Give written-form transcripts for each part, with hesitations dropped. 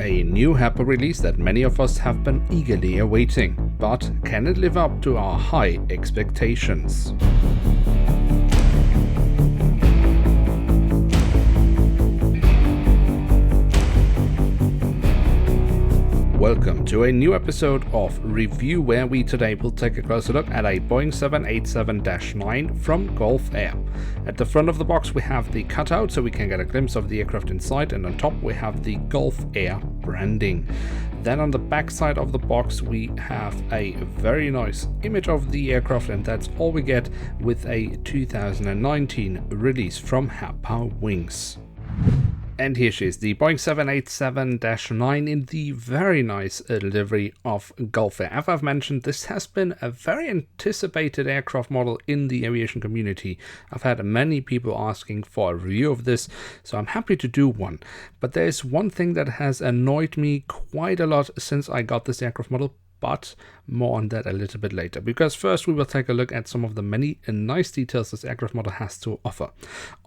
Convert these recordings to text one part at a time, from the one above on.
a new Herpa release that many of us have been eagerly awaiting, but can it live up to our high expectations? Welcome to a new episode of Review, where we today will take a closer look at a Boeing 787-9 from Gulf Air. At the front of the box we have the cutout so we can get a glimpse of the aircraft inside, and on top we have the Gulf Air branding. Then on the back side of the box we have a very nice image of the aircraft, and that's all we get with a 2019 release from Herpa Wings. And here she is, the Boeing 787-9 in the very nice livery of Gulf Air. As I've mentioned, this has been a very anticipated aircraft model in the aviation community. I've had many people asking for a review of this, so I'm happy to do one. But there's one thing that has annoyed me quite a lot since I got this aircraft model, but more on that a little bit later, because first we will take a look at some of the many nice details this aircraft model has to offer.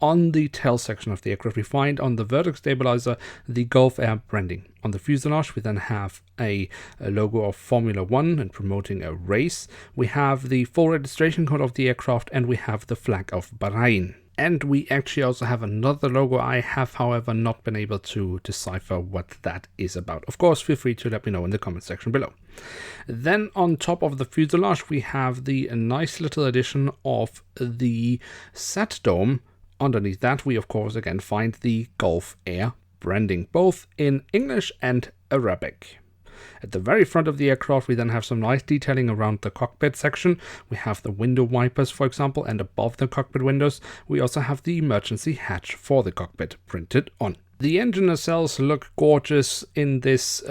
On the tail section of the aircraft we find on the vertical stabilizer the Gulf Air branding. On the fuselage we then have a logo of Formula 1 and promoting a race. We have the full registration code of the aircraft, and we have the flag of Bahrain. And we actually also have another logo. I have, however, not been able to decipher what that is about. Of course, feel free to let me know in the comment section below. Then on top of the fuselage, we have the nice little addition of the sat dome. Underneath that, we, of course, again find the Gulf Air branding, both in English and Arabic. At the very front of the aircraft we then have some nice detailing around the cockpit section. We have the window wipers, for example, and above the cockpit windows we also have the emergency hatch for the cockpit printed on. The engine nacelles look gorgeous in this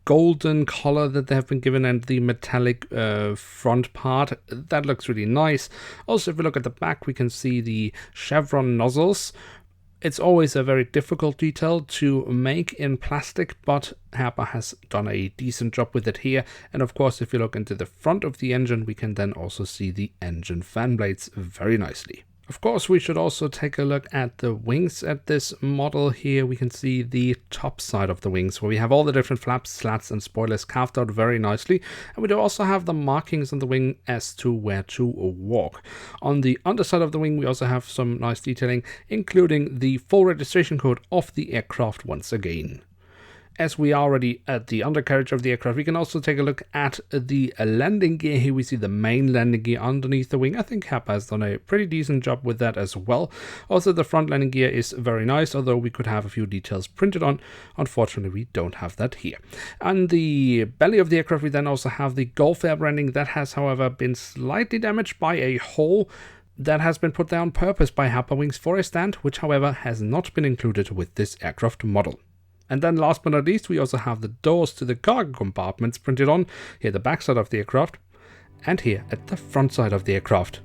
golden color that they have been given, and the metallic front part, that looks really nice. Also, if we look at the back we can see the chevron nozzles. It's always a very difficult detail to make in plastic, but Herpa has done a decent job with it here. And of course, if you look into the front of the engine, we can then also see the engine fan blades very nicely. Of course, we should also take a look at the wings at this model. Here we can see the top side of the wings, where we have all the different flaps, slats and spoilers carved out very nicely. And we do also have the markings on the wing as to where to walk. On the underside of the wing, we also have some nice detailing, including the full registration code of the aircraft once again. As we are already at the undercarriage of the aircraft, we can also take a look at the landing gear. Here we see the main landing gear underneath the wing. I think Herpa has done a pretty decent job with that as well. Also, the front landing gear is very nice, although we could have a few details printed on. Unfortunately, we don't have that here. On the belly of the aircraft, we then also have the Gulf Air branding. That has, however, been slightly damaged by a hole that has been put there on purpose by Herpa Wings for a stand, which, however, has not been included with this aircraft model. And then last but not least, we also have the doors to the cargo compartments printed on, here the back side of the aircraft, and here at the front side of the aircraft.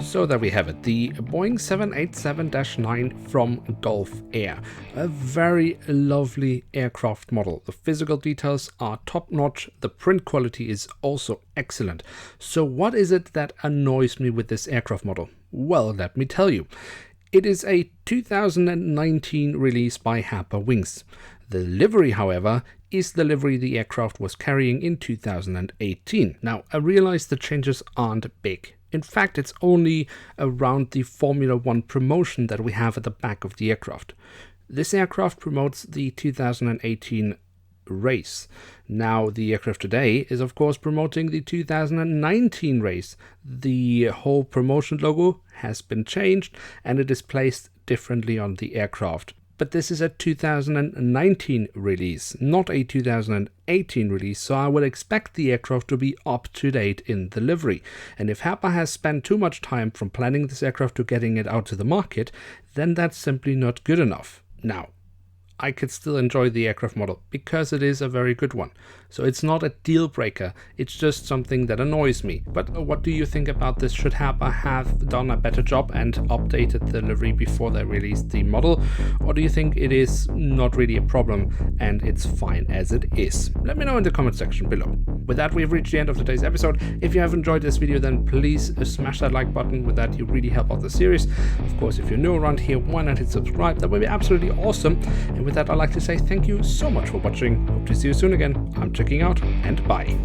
So there we have it, the Boeing 787-9 from Gulf Air. A very lovely aircraft model. The physical details are top-notch, the print quality is also excellent. So what is it that annoys me with this aircraft model? Well, let me tell you. It is a 2019 release by Herpa Wings. The livery, however, is the livery the aircraft was carrying in 2018. Now, I realize the changes aren't big. In fact, it's only around the Formula 1 promotion that we have at the back of the aircraft. This aircraft promotes the 2018 race. Now, the aircraft today is of course promoting the 2019 race. The whole promotion logo has been changed and it is placed differently on the aircraft. But this is a 2019 release, not a 2018 release, so I would expect the aircraft to be up to date in the livery. And if Herpa has spent too much time from planning this aircraft to getting it out to the market, then that's simply not good enough. Now, I could still enjoy the aircraft model because it is a very good one. So it's not a deal breaker, it's just something that annoys me. But what do you think about this? Should Herpa have done a better job and updated the livery before they released the model? Or do you think it is not really a problem and it's fine as it is? Let me know in the comment section below. with that, we've reached the end of today's episode. If you have enjoyed this video, then please smash that like button. With that, you really help out the series. Of course, if you're new around here, why not hit subscribe? That would be absolutely awesome. And with that, I'd like to say thank you so much for watching. Hope to see you soon again. I'm checking out, and bye.